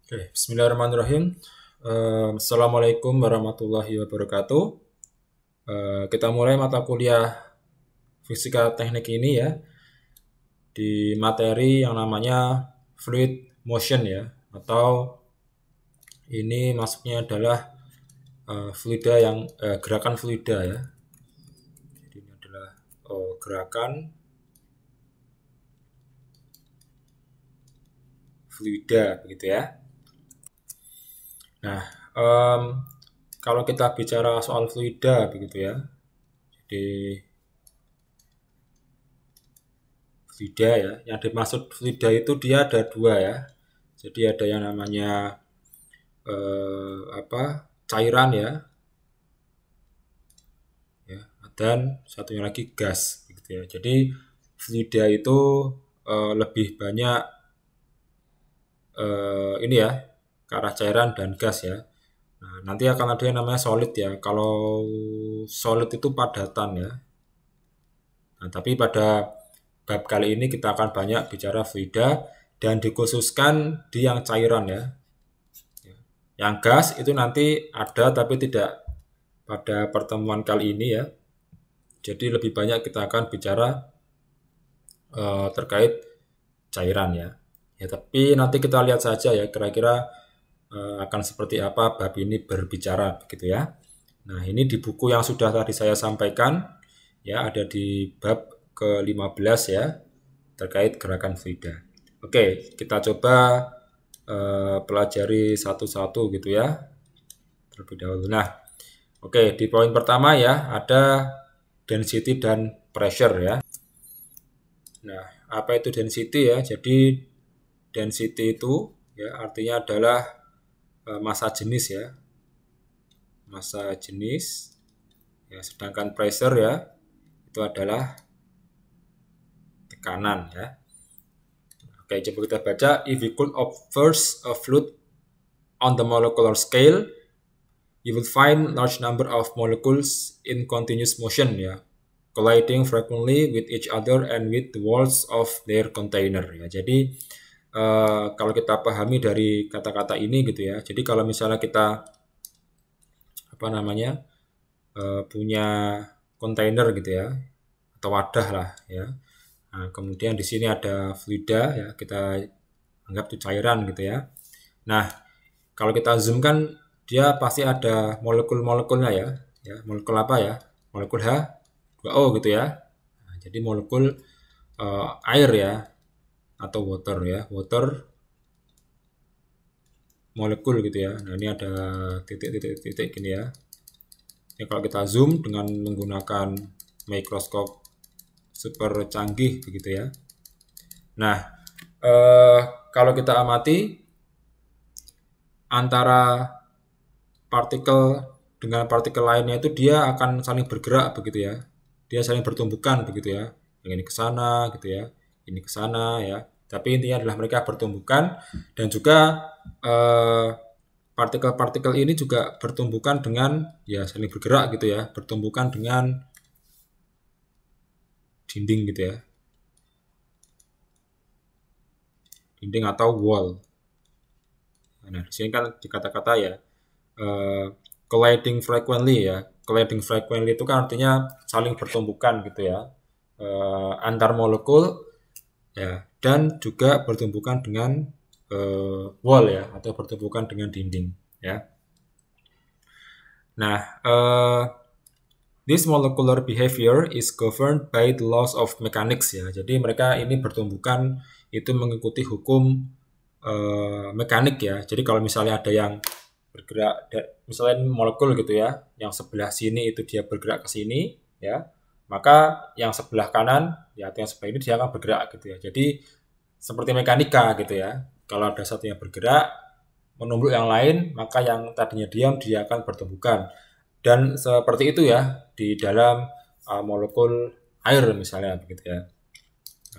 Oke, Bismillahirrahmanirrahim. Assalamualaikum warahmatullahi wabarakatuh. Kita mulai mata kuliah fisika teknik ini ya, di materi yang namanya fluid motion ya, atau ini masuknya adalah gerakan fluida ya. Jadi ini adalah gerakan fluida begitu ya. Nah, kalau kita bicara soal fluida begitu ya, jadi fluida ya, yang dimaksud fluida itu dia ada dua ya. Jadi ada yang namanya cairan ya, dan satunya lagi gas gitu ya. Jadi fluida itu lebih banyak ini ya, ke arah cairan dan gas ya. Nah, nanti akan ada yang namanya solid ya. Kalau solid itu padatan ya. Nah, tapi pada bab kali ini kita akan banyak bicara fluida dan dikhususkan di yang cairan ya. Yang gas itu nanti ada tapi tidak pada pertemuan kali ini ya. Jadi lebih banyak kita akan bicara terkait cairan ya. Ya, tapi nanti kita lihat saja ya kira-kira akan seperti apa bab ini berbicara begitu ya. Nah, ini di buku yang sudah tadi saya sampaikan ya, ada di bab ke-15 ya, terkait gerakan fluida. Oke, kita coba pelajari satu-satu gitu ya, terlebih dahulu. Nah, oke, di poin pertama ya, ada density dan pressure ya. Nah, apa itu density ya? Jadi density itu ya artinya adalah massa jenis ya, massa jenis ya, sedangkan pressure ya itu adalah tekanan ya. Oke, coba kita baca. If we could observe a fluid on the molecular scale, you will find large number of molecules in continuous motion ya, colliding frequently with each other and with the walls of their container ya. Jadi kalau kita pahami dari kata-kata ini gitu ya. Jadi kalau misalnya kita punya kontainer gitu ya, atau wadah lah ya. Nah, kemudian di sini ada fluida ya, kita anggap itu cairan gitu ya. Nah, kalau kita zoom kan dia pasti ada molekul-molekulnya ya. Molekul apa ya? Molekul H2O gitu ya. Nah, jadi molekul air ya, atau water ya, water molekul gitu ya. Nah, ini ada titik-titik gini ya. Ini kalau kita zoom dengan menggunakan mikroskop super canggih begitu ya. Nah, kalau kita amati antara partikel dengan partikel lainnya itu dia akan saling bergerak begitu ya. Dia saling bertumbukan begitu ya. Yang ini ke sana gitu ya. Ini ke sana ya. Tapi intinya adalah mereka bertumbukan, dan juga partikel-partikel ini juga bertumbukan dengan ya saling bergerak gitu ya. Bertumbukan dengan dinding gitu ya. Dinding atau wall. Nah, di sini kan dikata-kata ya colliding frequently ya. Colliding frequently itu kan artinya saling bertumbukan gitu ya, antar molekul ya, dan juga bertumbukan dengan wall ya, atau bertumbukan dengan dinding ya. Nah, this molecular behavior is governed by the laws of mechanics ya. Jadi mereka ini bertumbukan itu mengikuti hukum mekanik ya. Jadi kalau misalnya ada yang bergerak, misalnya molekul gitu ya, yang sebelah sini itu dia bergerak ke sini ya, maka yang sebelah kanan ya, atau yang sebelah ini dia akan bergerak gitu ya. Jadi seperti mekanika gitu ya. Kalau ada satu yang bergerak menumbuk yang lain, maka yang tadinya diam dia akan bertumbukan. Dan seperti itu ya di dalam molekul air misalnya begitu ya.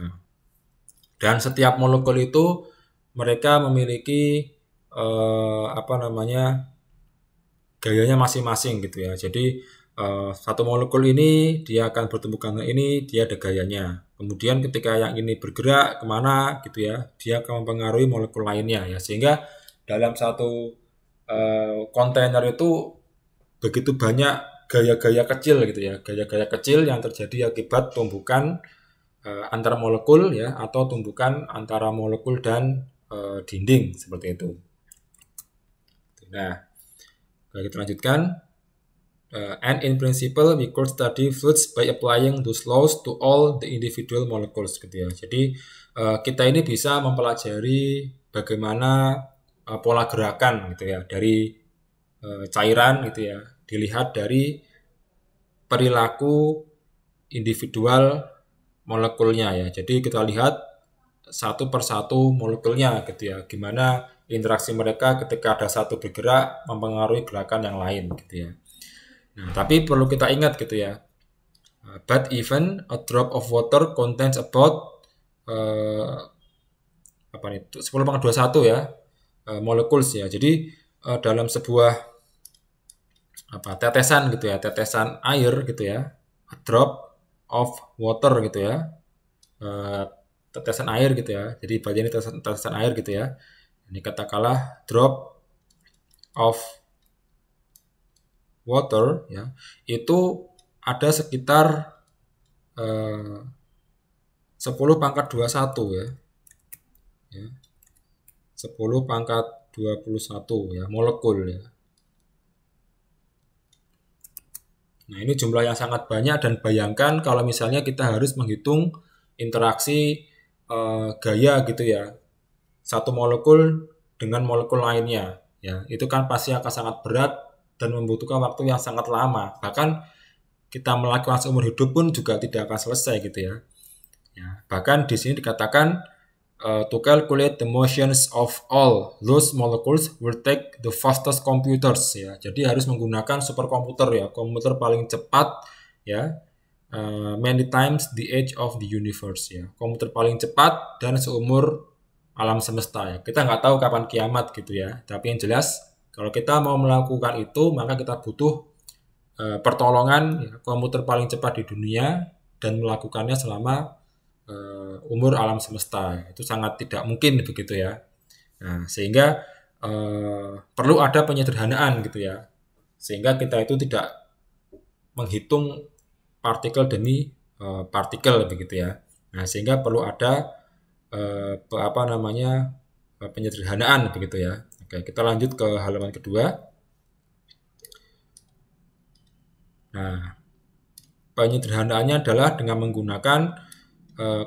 Nah, dan setiap molekul itu mereka memiliki gayanya masing-masing gitu ya. Jadi satu molekul ini dia akan bertumbukan ini, dia ada gayanya. Kemudian ketika yang ini bergerak kemana gitu ya, dia akan mempengaruhi molekul lainnya ya. Sehingga dalam satu kontainer itu begitu banyak gaya-gaya kecil gitu ya, gaya-gaya kecil yang terjadi akibat tumbukan antar molekul ya, atau tumbukan antara molekul dan dinding seperti itu. Nah, kita lanjutkan. And in principle we could study fluids by applying those laws to all the individual molecules gitu ya. Jadi kita ini bisa mempelajari bagaimana pola gerakan gitu ya dari cairan gitu ya, dilihat dari perilaku individual molekulnya ya. Jadi kita lihat satu persatu molekulnya gitu ya, gimana interaksi mereka ketika ada satu bergerak mempengaruhi gerakan yang lain gitu ya. Nah, tapi perlu kita ingat gitu ya, but even a drop of water contains about 10⁻21 ya molecules ya. Jadi dalam sebuah tetesan gitu ya, tetesan air gitu ya, a drop of water gitu ya, tetesan air gitu ya. Jadi bagian ini tetesan air gitu ya. Ini katakanlah drop of water ya, itu ada sekitar 10⁻21 ya. 10⁻21 ya molekul ya. Nah, ini jumlah yang sangat banyak, dan bayangkan kalau misalnya kita harus menghitung interaksi gaya gitu ya, satu molekul dengan molekul lainnya ya, itu kan pasti akan sangat berat dan membutuhkan waktu yang sangat lama. Bahkan kita melakukan seumur hidup pun juga tidak akan selesai gitu ya. Bahkan di sini dikatakan to calculate the motions of all those molecules will take the fastest computers ya. Jadi harus menggunakan superkomputer ya, komputer paling cepat ya, many times the age of the universe ya, komputer paling cepat dan seumur alam semesta ya. Kita nggak tahu kapan kiamat gitu ya, tapi yang jelas kalau kita mau melakukan itu maka kita butuh pertolongan ya, komputer paling cepat di dunia, dan melakukannya selama umur alam semesta. Itu sangat tidak mungkin begitu ya. Nah, sehingga perlu ada penyederhanaan gitu ya, sehingga kita itu tidak menghitung partikel demi partikel begitu ya. Nah, sehingga perlu ada penyederhanaan begitu ya. Oke, kita lanjut ke halaman kedua. Nah, penyederhanaannya adalah dengan menggunakan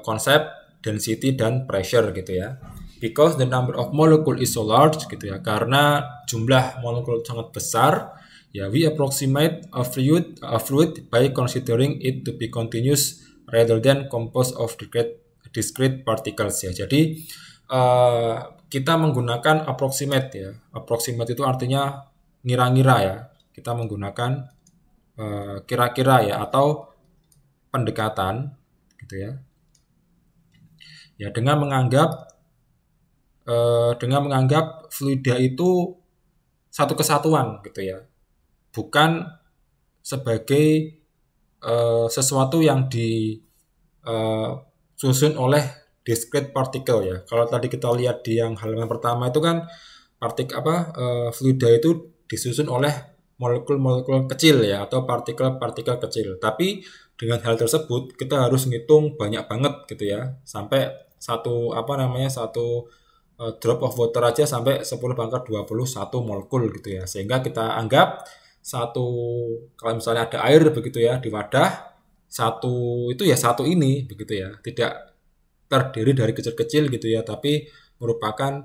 konsep density dan pressure gitu ya. Because the number of molecule is so large gitu ya, karena jumlah molekul sangat besar ya, we approximate a fluid by considering it to be continuous rather than composed of discrete particles ya. Jadi kita menggunakan approximate ya. Approximate itu artinya ngira-ngira ya. Kita menggunakan kira-kira ya, atau pendekatan gitu ya. Ya, dengan menganggap fluida itu satu kesatuan gitu ya, bukan sebagai sesuatu yang disusun oleh discrete particle ya. Kalau tadi kita lihat di yang halaman pertama itu kan fluida itu disusun oleh molekul-molekul kecil ya, atau partikel-partikel kecil. Tapi dengan hal tersebut kita harus ngitung banyak banget gitu ya, sampai satu drop of water aja sampai 10⁻21 molekul gitu ya. Sehingga kita anggap kalau misalnya ada air begitu ya di wadah, satu itu ya satu ini begitu ya, tidak terdiri dari kecil-kecil gitu ya, tapi merupakan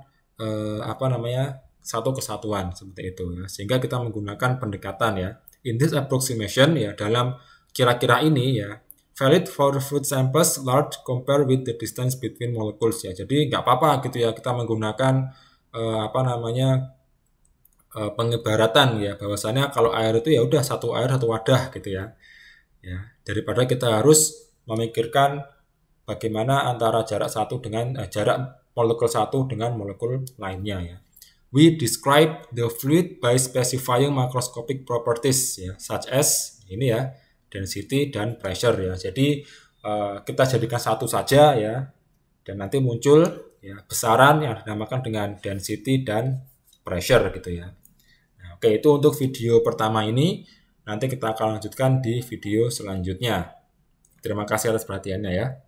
satu kesatuan seperti itu ya. Sehingga kita menggunakan pendekatan ya, in this approximation ya, dalam kira-kira ini ya, valid for fluid samples large compare with the distance between molecules ya. Jadi nggak apa-apa gitu ya kita menggunakan pengibaratan ya, bahwasanya kalau air itu ya udah satu air satu wadah gitu ya. Ya, daripada kita harus memikirkan bagaimana antara jarak molekul satu dengan molekul lainnya ya. We describe the fluid by specifying macroscopic properties ya, such as ini ya, density dan pressure ya. Jadi kita jadikan satu saja ya, dan nanti muncul ya besaran yang dinamakan dengan density dan pressure gitu ya. Nah, oke, itu untuk video pertama ini. Nanti kita akan lanjutkan di video selanjutnya. Terima kasih atas perhatiannya ya.